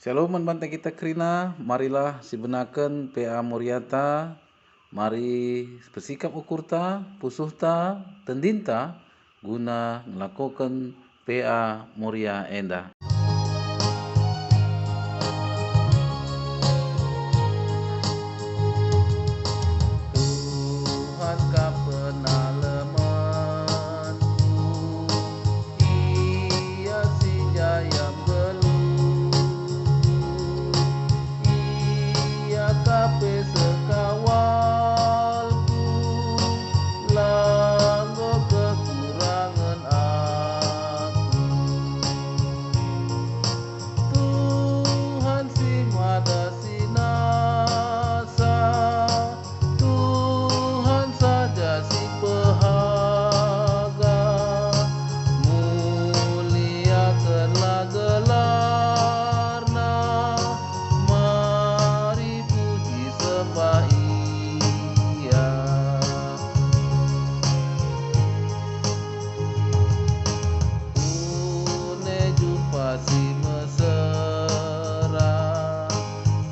Shalom bante kita kerina, marilah sibenaken PA Moriata, mari bersikap ukurta, pusuhta, tendinta, guna melakukan PA Moria Enda. Tuhan kau penalemanku, Ia si jayam geluh, Ia kape sekawalku, langgo kekurangan aku. Tuhan si mada sinasa, Tuhan saja si pehaga, muliakanlah gelarna, mari puji sembah Ia. Une jumpa si mesra,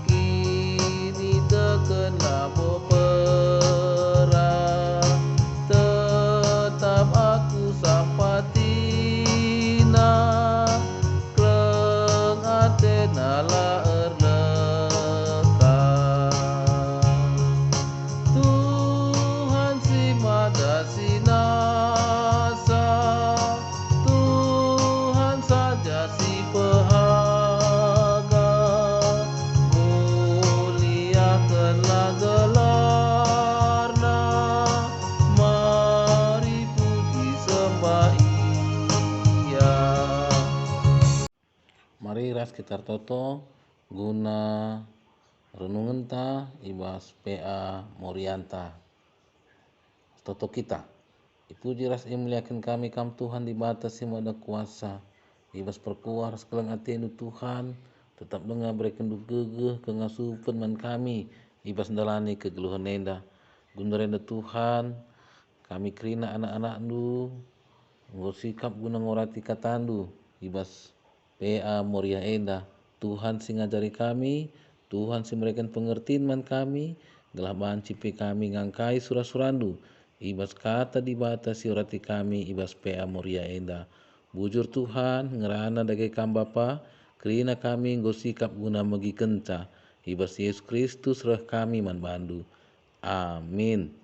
kini tekenlah bopera, tetap aku sampatina, kleng atena la erleka. Tuhan si mada sinasa, Tuhan saja si pehaga, muliakanlah gelarna, mari puji sembah Ia. Mari ras kita toto guna renungenta ibas PA Morianta. Toto kita. Ipuji ras muliakan kami kam Tuhan di batas yang ada kuasa. Ibas perkuar sekalian atenu Tuhan. Tetap dengar berikan gegeh kengasupan man kami. Ibas dalani kegeluhan nenda. Guna renda Tuhan. Kami kerina anak-anak du. Ngosikap guna ngorati katandu. Ibas PA Moria Enda. Tuhan sing ngajari kami. Tuhan sing memberikan pengertian man kami. Gelah banci pe kami ngangkai surah-surandu. Ibas kata dibatasi urati kami ibas PA Moria Enda. Bujur Tuhan ngerana dagai kam Bapa, kerina kami ngosikap guna megi kenca. Ibas Yesus Kristus reh kami man bandu. Amin.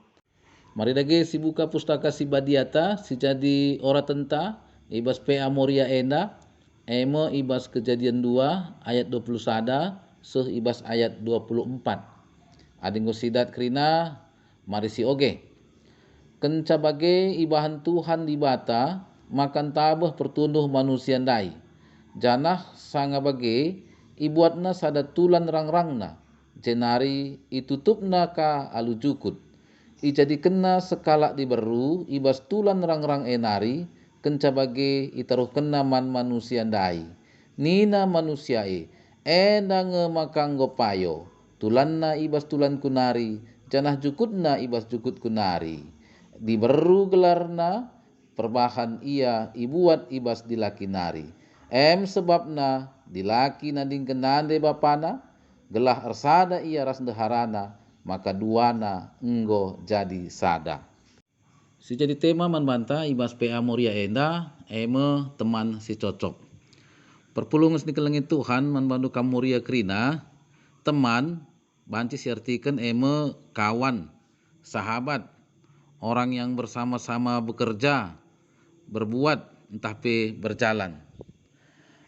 Mari dage si buka pustaka si Badiata, si jadi ora tenta, ibas PA Moria Enda, emo ibas Kejadian 2 ayat 21, seh ibas ayat 24. Ading sidat kerina, mari si oge. Kenca bage ibahan Tuhan di bata, makan tabah pertunduh manusia dai. Janah sanga bage, ibuatna sada tulan rang-rangna, jenari itutupna ka alu jukut. Ijadi kena sekala diberu, ibas tulan rang-rang enari, kenca bage itaruh kena man manusia dai. Nina manusiae, enda ngemakang gopayo, tulanna ibas tulan kunari, janah jukutna ibas jukut kunari. Diberu gelarna, perbahan ia ibuat ibas dilaki nari. Sebabna dilaki nading kenande bapana, gelah ersada ia ras deharana, maka duana enggo jadi sada. Si jadi tema manbanta ibas PA Moria Enda, teman si cocok. Perpulungan di kelengit Tuhan manbantu kam Moria Krina, teman, banci siartikan kawan, sahabat, orang yang bersama-sama bekerja, berbuat, entah pe berjalan.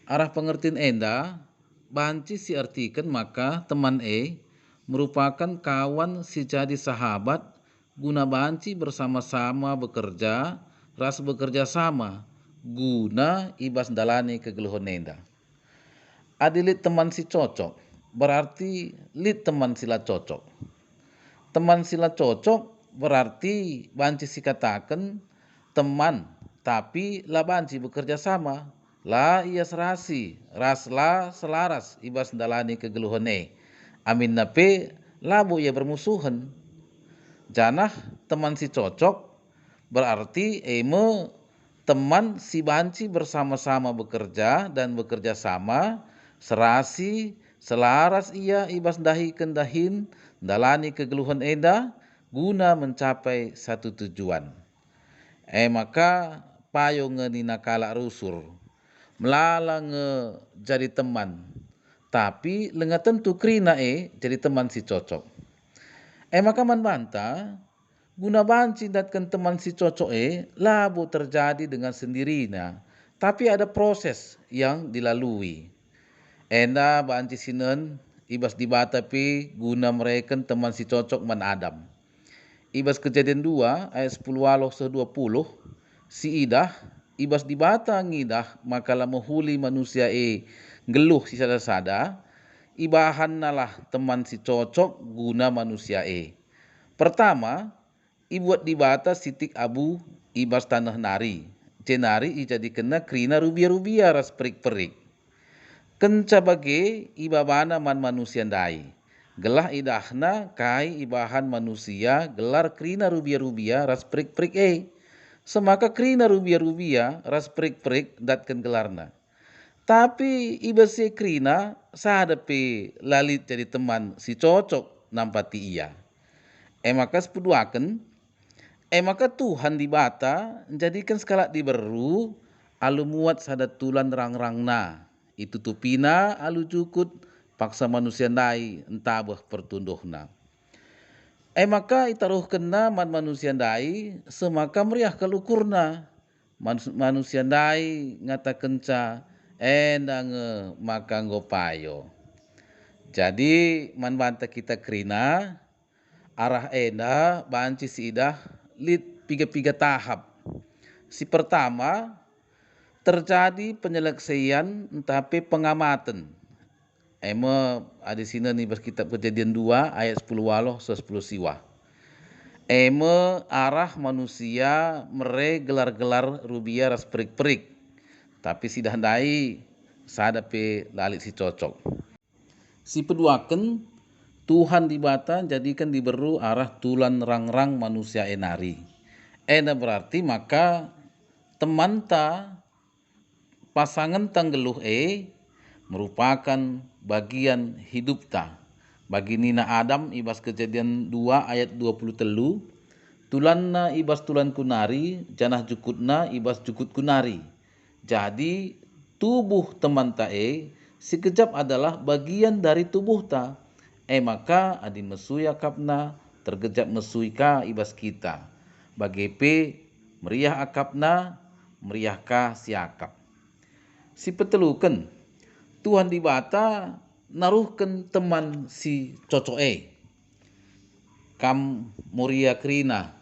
Arah pengertian enda, banci si artikan maka teman merupakan kawan si jadi sahabat, guna banci bersama-sama bekerja, ras bekerja sama, guna ibas dalani kegeluhon enda. Adilit teman si cocok, berarti lit teman sila cocok. Teman sila cocok berarti banci si katakan teman, tapi lah banci bekerja sama, lah ia serasi, raslah selaras ibas dalani kegeluhane. Amin nape labu ia bermusuhan. Janah teman si cocok berarti teman si banci bersama-sama bekerja dan bekerja sama, serasi selaras ia ibas dahi kendahin dalani kegeluhan eda guna mencapai satu tujuan. Maka payo nge ninakala rusur melala nge jadi teman, tapi lenga tentu krina jadi teman si cocok. Maka man banta guna banci datkan teman si cocok labo terjadi dengan sendirinya, tapi ada proses yang dilalui. Enda banci sinen ibas dibata pi guna mereken teman si cocok man Adam. Ibas Kejadian 2 ayat 10 waloh 20, si idah ibas dibata ngidah maka mahuli manusia geluh si sada-sada ibahan nalah teman si cocok guna manusia Pertama, ibuat dibata sitik abu ibas tanah nari. Cenari jadi kena krina rubia-rubia ras perik-perik. Kenca bage ibabana man manusia dai. Gelah idahna kai ibahan manusia gelar krina rubia-rubia ras perik-perik Semaka krina rubia-rubia ras perik-perik datkan gelarna. Tapi ibase krina sadape lalit jadi teman si cocok nampati ia. Maka sepuduaken, maka Tuhan dibata jadikan sekala diberu alu muat sada tulan rang-rangna. Itu tupina alu cukut paksa manusia dai entabah pertunduhna. Maka itaruh kena man manusia dai semaka meriah kelukurna. Manusia dai ngata kenca endange maka ngopayo. Jadi man banta kita krina arah enda banci si idah lit piga-piga tahap. Si pertama terjadi penyelesaian tapi pengamatan. Ada sini nih kitab Kejadian 2 ayat 10 waloh 10 siwa. Arah manusia mere gelar-gelar rubia ras perik-perik. Tapi si dahandai sadape lalit si cocok. Si peduaken Tuhan dibata jadikan diberu arah tulan rang-rang manusia enari. Berarti maka teman ta pasangan tanggeluh merupakan bagian hidup ta. Bagi Nina Adam ibas Kejadian 2 ayat 20 telu, tulanna ibas tulan kunari, janah jukutna ibas jukut kunari. Jadi tubuh teman ta sekejap adalah bagian dari tubuh ta. Maka adi mesui akapna tergejap mesui ka ibas kita. Bagi meriah akapna meriah ka si akap. Si peteluken Tuhan dibata naruhken teman si cocok kam moria krina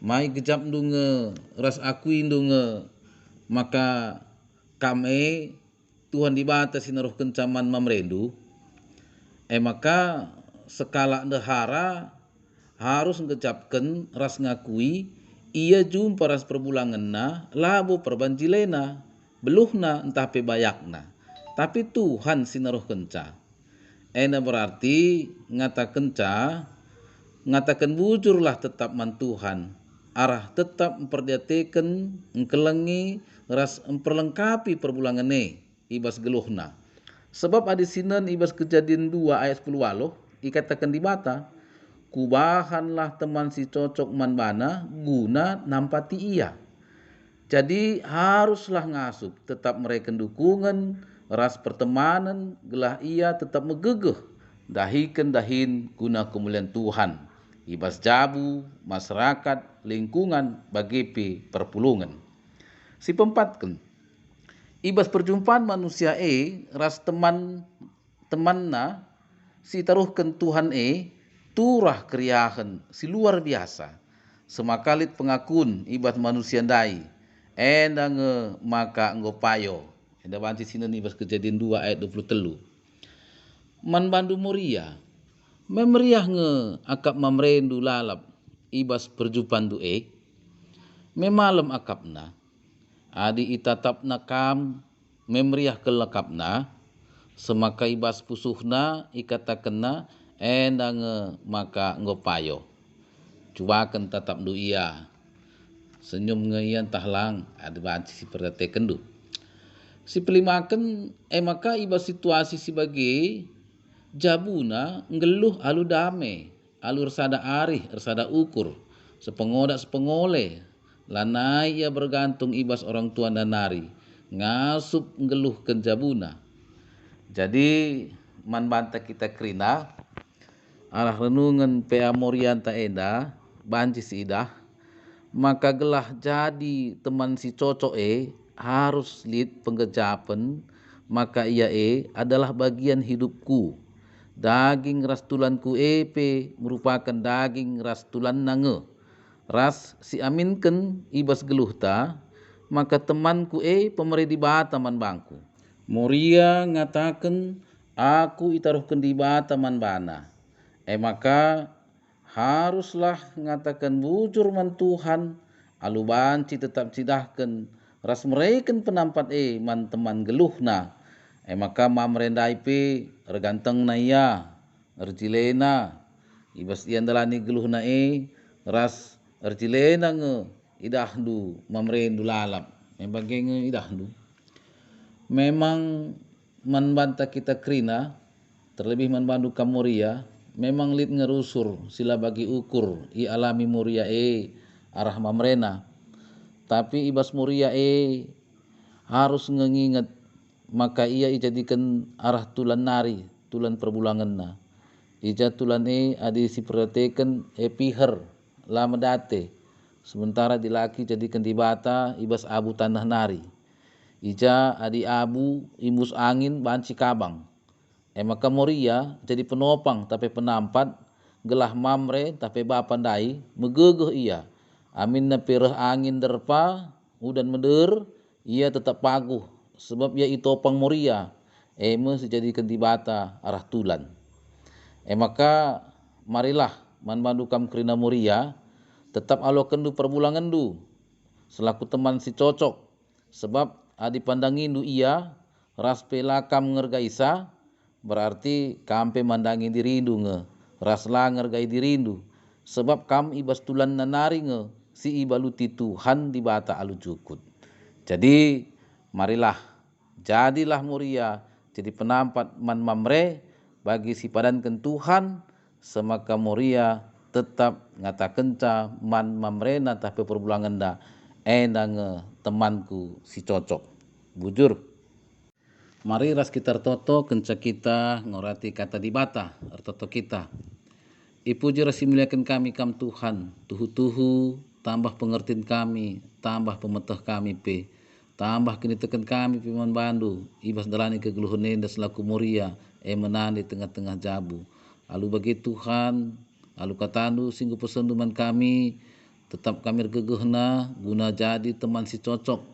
mai gejap dunge ras akui dunge maka kam Tuhan dibata si naruhken caman mamrendu maka sekala dehara harus ngejapken ras ngakui ia jumpa ras perbulanganna labo perbanjilena beluhna entah pe bayakna tapi Tuhan sinaruh kenca berarti ngatakan bujurlah tetap man Tuhan arah tetap memperdiateken engkelengi ras memperlengkapi perbulangane ibas geluhna. Sebab adi sinan ibas Kejadian 2 ayat 10 waloh ikatakan di mata kubahanlah teman si cocok man bana guna nampati ia. Jadi haruslah ngasup tetap mereka dukungan ras pertemanan gelah ia tetap megegeh dahikan dahin guna kemuliaan Tuhan ibas jabu masyarakat lingkungan bagi perpulungan. Si pempatken ibas perjumpaan manusia ras temanna si taruhkan Tuhan turah keriahan si luar biasa semakalit pengakun ibas manusia dai endange maka ngopayo enda banci sini ibas Kejadian 2 ayat 23 man bandu moria memeriah nge akap mamrendu lalap ibas perjumpaan du memalem akapna adi itatapna kam memeriah kelekapna semaka ibas pusuhna ikatakena endange maka ngopayo cuaken tatap du ia senyum ngeian tahlang ada banci si perhatikan du Si pelimaken maka iba situasi sebagai jabuna ngeluh alu dame, alu resada arih, resada ukur, sepengodak sepengole, lanai ia bergantung ibas orang tua dan nari, ngasup ngeluh ken jabuna. Jadi man banta kita kerina, arah renungan pea morianta enda, banci si idah, maka gelah jadi teman si cocok harus lid penggejapan, maka ia adalah bagian hidupku. Daging ras tulanku merupakan daging ras tulan nange. Ras si aminken ibas geluhta, maka temanku pemeri di bata man bangku. Moria ngatakan aku itaruhkan di bata man bana. Maka haruslah ngatakan bujur man Tuhan, alu banci tetap cidahkan ras mereken penampat man teman geluhna. Maka mamrendai reganteng na ia erjilena ibas ian dalani geluhna ras erjilena nge idahdu mamrendu lalap bagenge idahdu. Memang manbanta kita krina terlebih manbandu kamoria memang lid ngerusur sila bagi ukur i alami muria arah mamrena, tapi ibas muria harus ngengingat maka ia ijadikan arah tulan nari, tulan perbulangan na. Ija tulan adi siperhatikan piher lama date, sementara di laki jadikan di bata ibas abu tanah nari. Ija adi abu imbus angin banci kabang. Maka moria jadi penopang tapi penampat gelah mamre tapi bapandai megegeh ia. Amin na pireh angin derpa udan meder ia tetap paguh sebab ia itopang moria sejadikan di bata arah tulan. Maka marilah manbandukam krina moria tetap alokendu perbulangandu selaku teman si cocok sebab adi pandangindu ia ras pelakam ngergaisa berarti kampe mandangi dirindu nge ras la ngergai dirindu sebab kam ibas tulan nanari nge si ibaluti Tuhan di bata alu cukut. Jadi marilah jadilah muria jadi penampat man mamre bagi si padankan Tuhan semaka muria tetap ngata kenca man mamrena tapi perbulangan da nge temanku si cocok bujur. Mari ras kita toto kenca kita ngorati kata di bata toto kita. Ipuji ras muliakan kami kam Tuhan, tuhu-tuhu tambah pengertian kami, tambah pemeteh kami tambah kini tekan kami piman bandu, ibas dalani kegeluhan enda selaku muria, menandi tengah-tengah jabu. Alu bagi Tuhan, alu katandu singgu pesenduman kami, tetap kami gegehna guna jadi teman si cocok,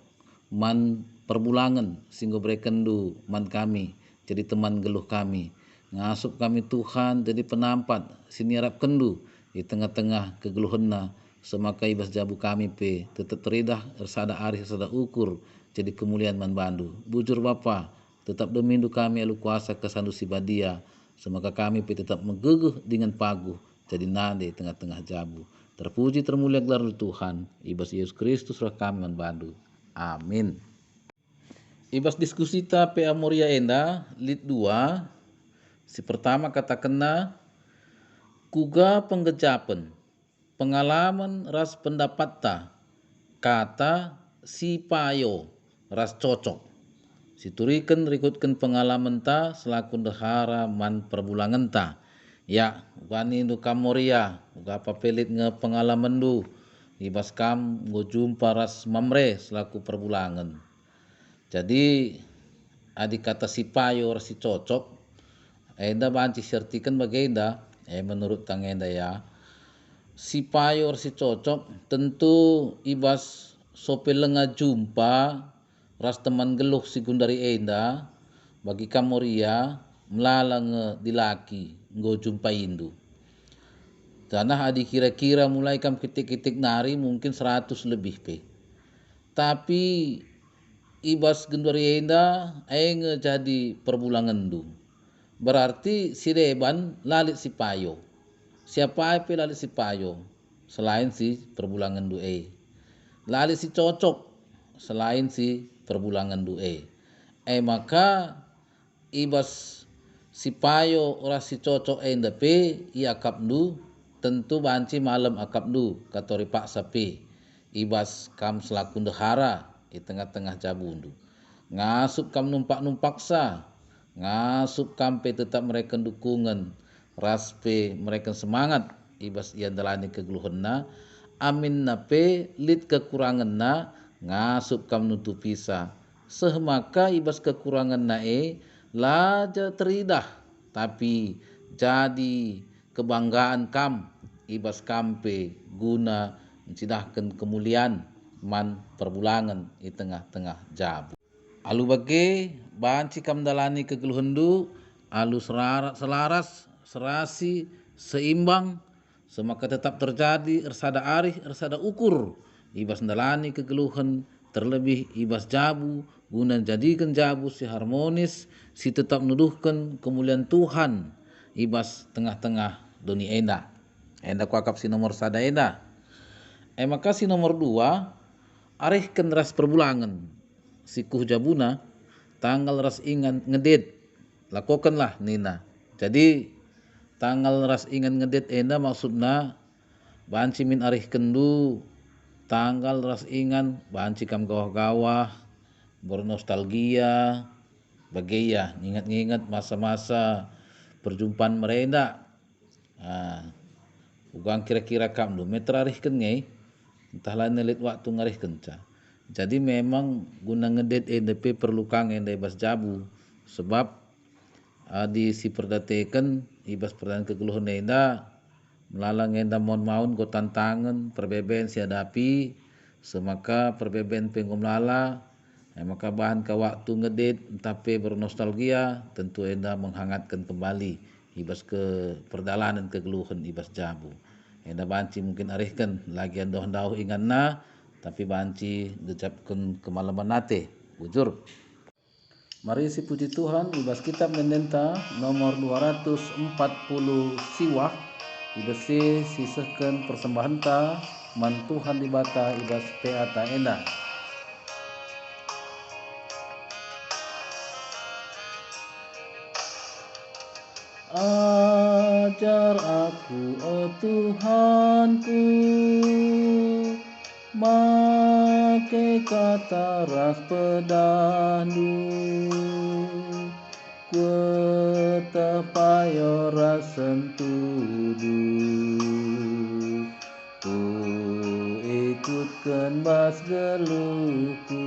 man perbulangan singgu brekendu man kami, jadi teman geluh kami. Ngasup kami Tuhan jadi penampat siniarap kendu di tengah-tengah kegeluhanna semaka ibas jabu kami tetap teridah resada arih resada ukur jadi kemuliaan man bandu bujur Bapa tetap domindu kami alu kuasa kesandu sibadia semaka kami tetap megegeh dengan paguh jadi nade tengah-tengah jabu terpuji termulia gelar Tuhan ibas Yesus Kristus roh kami man bandu amin. Ibas diskusi ta pea moria enda lid 2. Si pertama kata kena kuga penggejapan pengalaman ras pendapat ta kata si payo ras cocok situriken rikutkan pengalaman ta selaku dehara man perbulangan ta ya wani du kamoria uga papelit nge pengalaman du ibas kam go jumpa ras mamre selaku perbulangan. Jadi adik kata si payo ras si cocok enda banci sertikan bagenda menurut tang enda ya si payor si cocok tentu ibas sopelenga jumpa ras teman geluh si gundari enda bagi kamoria melalang dilaki nggo jumpa indu tanah adi kira-kira mulai kam kitik-kitik nari mungkin 100 lebih tapi ibas gundari enda jadi perbulangan du berarti si deban lalit si payo. Siapa lalit si payo selain si perbulangan du lalit si cocok selain si perbulangan du Maka ibas si payo ora si cocok enda pe i akapdu tentu banci malam akapdu katori paksa pe ibas kam selaku dehara i tengah-tengah jabundu ngasup kam numpak sa ngasup kam pe tetap mereka dukungan ras pe mereka semangat ibas ia dalani kegeluhan na amin na pe lit kekurangan na ngasup kam nutupi sa sehmaka ibas kekurangan nae laja teridah tapi jadi kebanggaan kam ibas kampe guna mencidahkan kemuliaan man perbulangan di tengah-tengah jabu alu bage banci kam dalani kegeluhendu alu selaras serasi seimbang semaka tetap terjadi ersada arih ersada ukur ibas dalani kegeluhan terlebih ibas jabu guna jadikan jabu si harmonis si tetap nuduhkan kemuliaan Tuhan ibas tengah-tengah dunia enda kuakap si nomor sada enda maka si nomor 2 arihkan ras perbulangan si kuh jabuna tanggal ras ingan ngedit lakukanlah nina jadi tanggal ras ingan ngedit enda maksudna banci min arihkan du tanggal ras ingan banci kam gawah-gawah bernostalgia bagaya ingat-ingat masa-masa perjumpaan mereka ugang kira-kira kam do metrarihkan ngai entahlah nelit waktu ngarihkan ca jadi memang guna ngedet EDP perlu kang enda ibas jabu sebab di si perdatekan ibas perdan kegeluhan enda melalang enda mon maun go tantangan perbeben si hadapi semaka perbeben penggom lala maka bahan ke waktu ngedit tapi bernostalgia tentu enda menghangatkan kembali ibas ke perdalanan kegeluhan ibas jabu enda banci mungkin arihkan lagi andoh ingan na tapi banci gejapkan kemalaman nate bujur mari si puji Tuhan ibas kitab mendenta nomor 240 siwah ibas sisahkan persembahan ta man Tuhan dibata ibas peata enda ajar aku, oh Tuhanku, make kata ras pedandu, kuetapayo ras sentudu, ku ikutkan bas geluhku.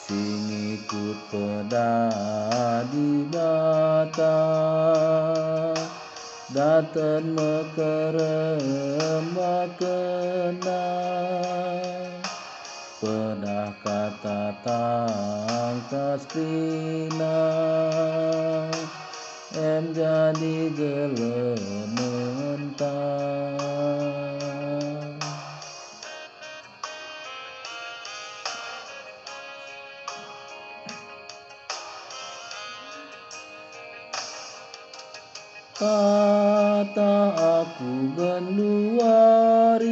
Sing ikut pedadi bata datan mekerem makena pedah kata tangkas krina jadi gelementang kata aku genduari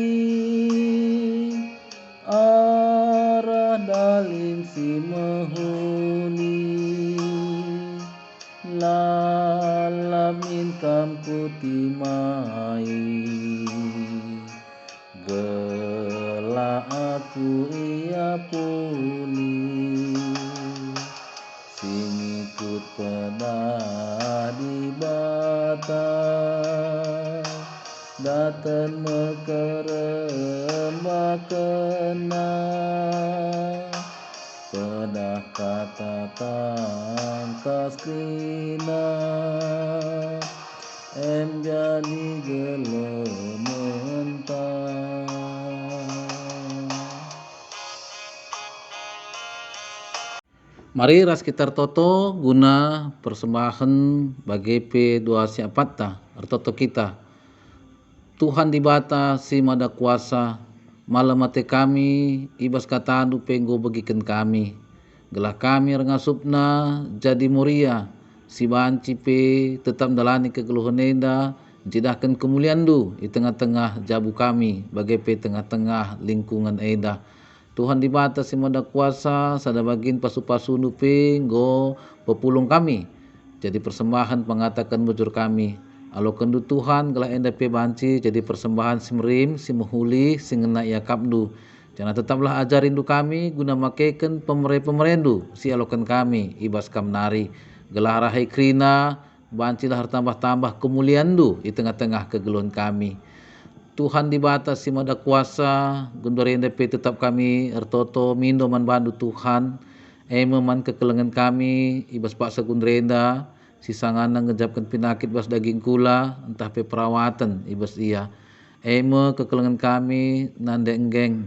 arah dalim si mehuni lalamin kam kutimai gela aku ia puni sing ikut pedadi bata datan mekerem makena pedah kata tangkas krina jadi gelementang. Mari ras kita toto guna persembahan bagi P2 ta artoto kita. Tuhan dibata si mada kuasa malam mate kami ibas katadu penggo bagikan kami. Gelah kami rengasupna jadi muria si banci pe tetap dalani kegeluhan enda jidahkan kemuliaan du di tengah-tengah jabu kami bagi pe tengah-tengah lingkungan eda Tuhan di batas si mada kuasa sada bagin pasu-pasu nupe go pepulung kami. Jadi persembahan pengatakan bujur kami. Alo kendu Tuhan gelah enda pe banci jadi persembahan simrim si muhuli singena ia kapdu. Jangan tetaplah ajarin du kami guna makeken pemerendu si alokan kami ibas kam nari. Gelah rahai krina bancilah tambah-tambah kemuliaan du di tengah-tengah kegeluhan kami. Tuhan di batas si mada kuasa gundorinda pe tetap kami ertoto mindo man bandu Tuhan man kekelengan kami ibas paksa gundrenda si sangana ngejapkan penyakit bas daging kula entah pe perawatan ibas iya kekelengan kami nande enggeng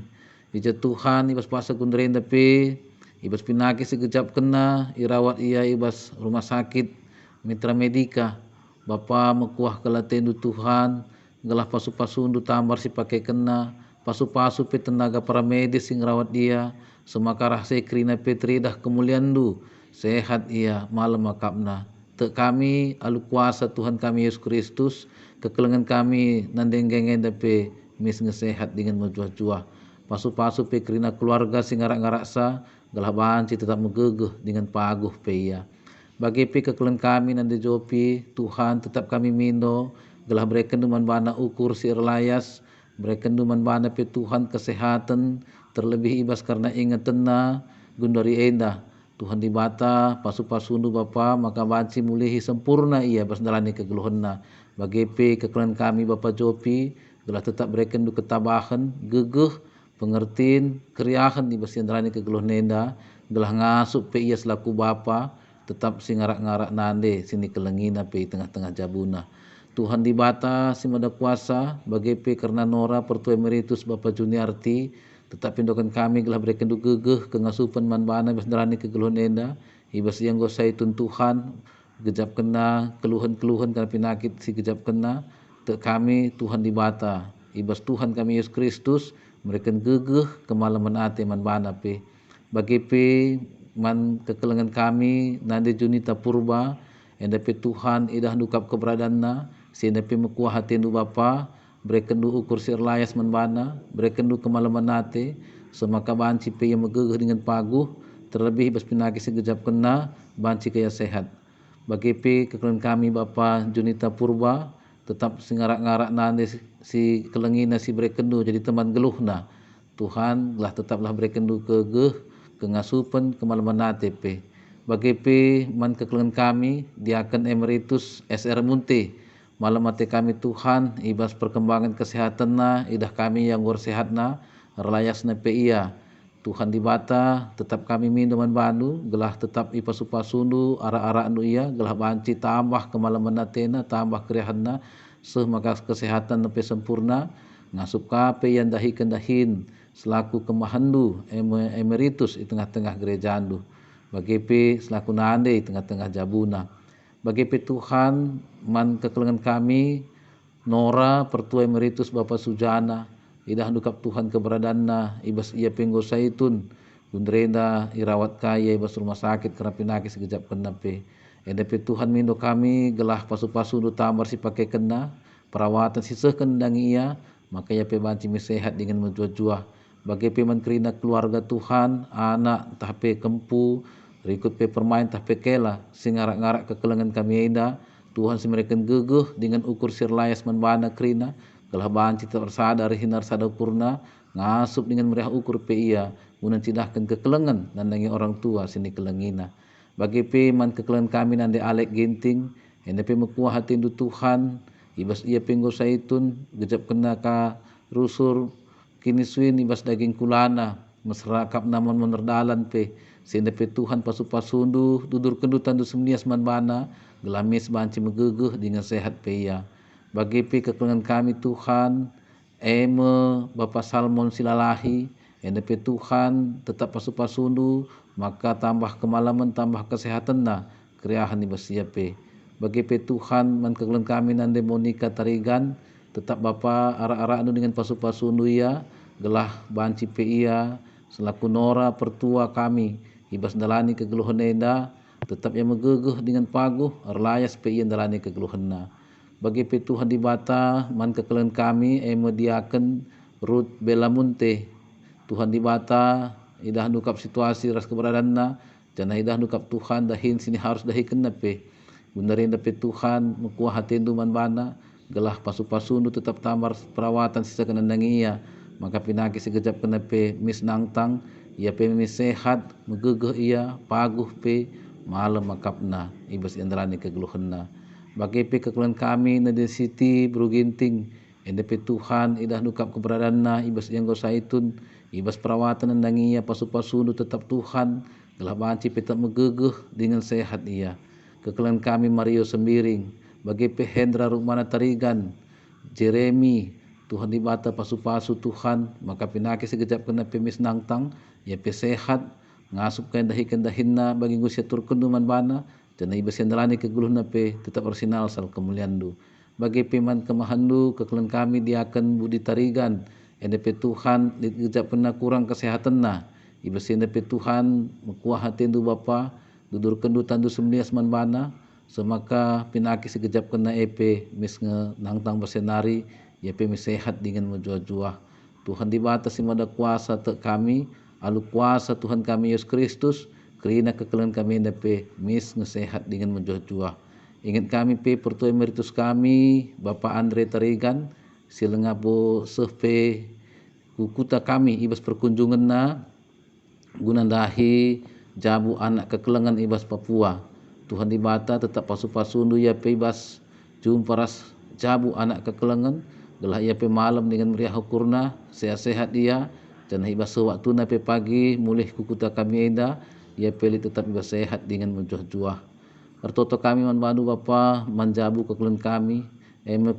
ija Tuhan ibas paksa gundrenda pe ibas penyakit si gejap kena irawat iya ibas rumah sakit mitra medika Bapa mekuah kelatendu Tuhan gelah pasu-pasu undu tambar si pakai kena pasu-pasu pe tenaga para medis sing rawat dia semakarah sekrina petri dah kemuliaan du sehat ia malam makapna te kami alu kuasa Tuhan kami Yesus Kristus kekelengan kami nandenggengen dape mis ngesehat dengan menjuah-juah pasu-pasu pe krina keluarga sing ngarak-ngarak sa gelah banci tetap megegeh dengan paguh pe ia bagi pe kekelengan kami nande jopi Tuhan tetap kami mindo gelah breken duman bana ukur si erlayas breken duman bana pe Tuhan kesehatan terlebih ibas karena ingatena gundari enda Tuhan di bata pasu-pasundu Bapa maka banci mulihi sempurna ia bas dalani kegeluhanna bagi pe kekelan kami Bapa Jopi gelah tetap breken du ketabahan gegeh pengertiin keriahan ibas yang dalani kegeluhan enda gelah ngasup pe ia selaku Bapa tetap singarak-ngarak nande sini kelengina pe tengah-tengah jabuna Tuhan di bata si mada kuasa bagi pe karena Nora pertua emeritus Bapak Juniarti tetap pindokan kami gelah berikan du gegeh kengasupan man bana bas dalani kegeluhan enda ibas yang go saitun Tuhan gejap kena keluhan-keluhan karena penyakit si gejap kena te kami Tuhan di bata ibas Tuhan kami Yesus Kristus mereka gegeh kemalaman ate man bana pe bagi pe man kekelengan kami nande Junita Purba enda pe Tuhan idah dukap keberadaanna sehingga pe mekuah hatendu Bapa breken du ukur sir layas manbana breken du kemalaman nate semaka banci pe yang megegeh dengan paguh terlebih bas penyakit segejap kena banci kaya sehat bagi pe kekelengan kami Bapa Junita Purba tetap singarak-ngarak nande si kelengina si breken du jadi teman geluhna Tuhan lah tetaplah breken du kegeh kengasupan kemalaman nate pe bagi pe man kekelengan kami diaken emeritus SR Munte malam mati kami Tuhan ibas perkembangan kesehatan na idah kami yang bersehatna relayas na pe ia Tuhan di bata tetap kami minuman bandu gelah tetap ipasupasundu ara-ara anu ia gelah banci tambah kemalaman natena tambah keriahanna maka kesehatan na pe sempurna ngasup kape yang dahi kendahin selaku kemahandu emeritus di tengah-tengah gereja andu bagi pe selaku nande di tengah-tengah jabuna bagi pe Tuhan man kekelengan kami Nora pertua emeritus Bapak Sujana idah dukap Tuhan keberadaanna ibas ia penggo saitun gundrenda irawat kaya ibas rumah sakit karena penyakit sekejap kena pe eda pe Tuhan mindo kami gelah pasu-pasu du tambar si pakai kena perawatan siseh kendangi ia maka ia pe banci sehat dengan menjuah-juah bagi pe man kerina keluarga Tuhan anak tah pe kempu rikut pe permain tah pe kela singarak-ngarak kekelengan kami eda Tuhan si mereka gegeh dengan ukur sir layas manbana krina gelah banci tersadar hinar sadapurna ngasup dengan meriah ukur pe ia guna cidahkan kekelengan nandangi orang tua sini kelengina bagi pe man kekelengan kami nande Alek Ginting ende pe mekuah hatindu Tuhan ibas ia penggo saitun gejap kena ka rusur kini suin ibas daging kulana mesrakap namun menerdalan pe sehingga pe Tuhan pasu-pasundu dudur kendutan du semnias manbana gelamis banci megegeh dengan sehat pe ia bagi pe kekelengan kami Tuhan Bapak Salmon Silalahi ende pe Tuhan tetap pasu-pasundu maka tambah kemalaman tambah kesehatan na keriahan ibas ia pe bagi pe Tuhan man kekelengan kami nande Monika Tarigan tetap Bapa ara-ara anu dengan pasu-pasundu ia gelah banci pe ia selaku Nora pertua kami ibas dalani kegeluhan enda tetap yang megegeh dengan paguh erlayas pe ia dalani kegeluhanna bagi pe Tuhan di bata man kekelengan kami diaken Ruth Belamunte Tuhan di bata idah nukap situasi ras keberadaanna jana idah nukap Tuhan dahin sini harus dahi kenape gunarin dape Tuhan mukuah hatendu man bana gelah pasu-pasundu tetap tamar perawatan sisa kenandangi ia maka pinaki segejap kenape mis nangtang ia pe mis sehat megegeh ia paguh pe malam makapna ibas indrani kegeluhanna bagi pe kekeluhan kami na di siti beruginting endepe Tuhan idah nukap keberadaanna ibas yang saitun ibas perawatan nandangi ia pasu-pasundu tetap Tuhan gelah banci pe tetap megegeh dengan sehat ia kekeluhan kami Mario Sembiring bagi pe Hendra Rukmana Tarigan Jeremy Tuhan di bata pasu-pasu Tuhan maka pinaki segejap kena pemis nangtang ya pe sehat ngasup kendahinna bagi gusia turkendu man bana dan ibas sendrani keguluhna pe tetap orsinal sal kemuliandu bagi peman kemahandu kekeluhan kami diakan Budi Tarigan NDP Tuhan digejap kena kurang kesehatanna ibas NDP Tuhan mekuah hatendu bapa dudur kendu tandu semlias man bana semaka pinaki segejap kena EP mis nangtang bersenari ya pe mis sehat dengan menjuah-juah Tuhan di batas simada kuasa te kami alu kuasa Tuhan kami Yesus Kristus kerina kekeluhan kami NDP mis ngesehat dengan menjuah-juah ingat kami pe pertua emeritus kami Bapak Andre Tarigan silengabo sepe kukuta kami ibas perkunjungan na gunandahi jabu anak kekelengan ibas Papua Tuhan di bata tetap pasu-pasundu ya pe ibas jumpa ras jabu anak kekelengan gelah ia pe malam dengan meriah hukurna sehat-sehat dia dan ibas sewaktu na pe pagi mulih kukuta kami eda ia pe tetap ibas sehat dengan menjuah-juah pertoto kami man bandu bapa manjabu kekeluhan kami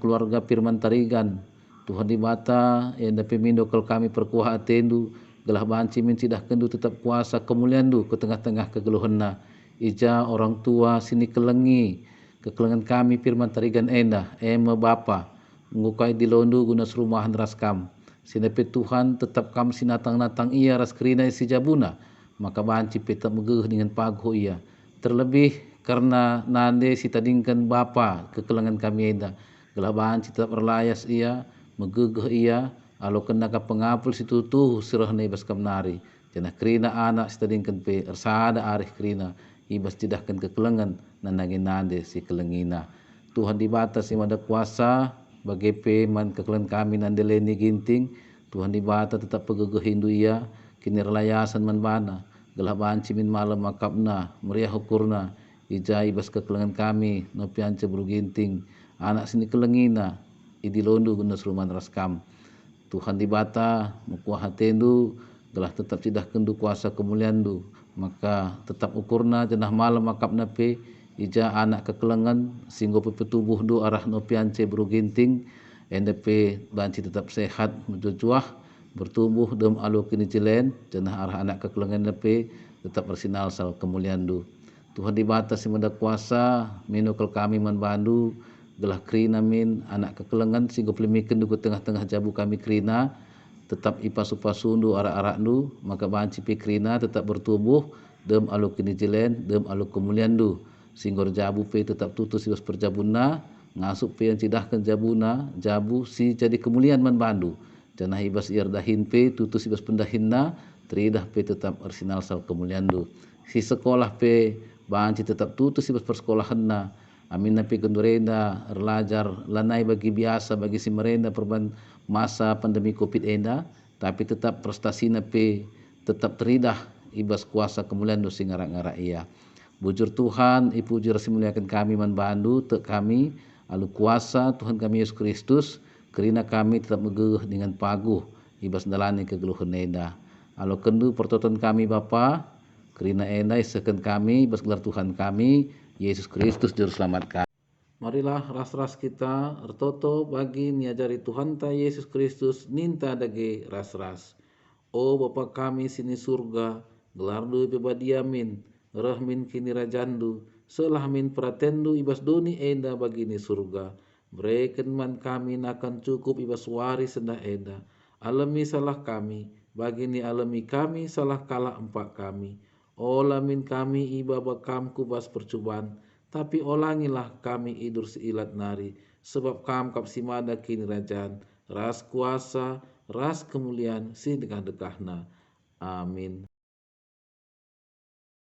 keluarga Firman Tarigan Tuhan di bata enda pe mindokal kami perkuah atendu gelah banci mencidah kendu tetap kuasa kemuliandu ke tengah-tengah kegeluhanna ija orang tua sini kelengi kekelengan kami Firman Tarigan enda bapa ngukai di londu guna serumahan raskam sinepe Tuhan tetap kam sinatang-natang ia ras kerina si jabuna maka banci tetap megeh dengan paguh ia terlebih karena nande si tadingkan bapa kekelengan kami enda gelah banci tetap berlayas ia megegeh ia alo kena ka pengapul situ tuh sirah na ibas kamnari jana kerina anak si tadingkan pe ersada arih kerina ibas tidahkan kekelengan nanangin nande si kelengina Tuhan di batas imada kuasa bagi pe man kekelengan kami nandeleni ginting Tuhan di bata tetap pegegeh hindu ia kini relayasan man bana gelah banci min malam makapna meriah hukurna ija ibas kekelengan kami no piance beruginting anak sini kelengina idi londu guna seruman raskam Tuhan di bata mukuah hatendu gelah tetap tidak kendu kuasa kemuliandu maka tetap ukurna jenah malam makapna pe ija anak kekelengan singgo pe petubuh du arah no piance beruginting NDP banci tetap sehat menjujuah bertumbuh dem alu kini jelen jenah arah anak kekelengan NDP tetap bersinal sal kemuliandu Tuhan di batas simada kuasa minukal kami man bandu gelah krina min anak kekelengan singgo pelemiken du tengah-tengah jabu kami krina tetap ipasu-pasundu arak-araknu maka banci pikrina tetap bertumbuh dem alu kini jelen dem alu kemuliandu singgor jabu pe tetap tutus ibas perjabuna ngasup pe yang cidahkan jabuna jabu si jadi kemulian man bandu janah ibas iardahin pe tutus ibas pendahinna teridah pe tetap arsinal sal kemuliandu si sekolah pe banci tetap tutus ibas persekolahanna amin napi kendurenda erlajar lanai bagi biasa bagi si merenda perban masa pandemi Covid enda tapi tetap prestasi napi tetap teridah ibas kuasa kemuliaan nu sing ngara-ngara ia bujur Tuhan ipuji rasi muliakan kami man bandu te kami alu kuasa Tuhan kami Yesus Kristus kerina kami tetap megegeh dengan paguh ibas dalani kegeluhan enda alu kendu pertoton kami Bapa kerina enda iseken kami ibas gelar Tuhan kami Yesus Kristus juru selamat kami. Marilah ras-ras kita ertoto bagi niajari Tuhan ta Yesus Kristus ninta dage ras-ras. O Bapa kami sini surga, gelardu bebadiamin, rahmin kini rajandu, selahmin pratendu ibas doni enda bagini surga. Breken man kami nakan cukup ibas waris sendah enda. Alami salah kami, bagini alami kami salah kalah empak kami. O lamin kami iba bakam kubas percubaan, tapi olangilah kami idur seilat nari, sebab kam kap simada kini rajan, ras kuasa, ras kemuliaan si dekah-dekahna. Amin.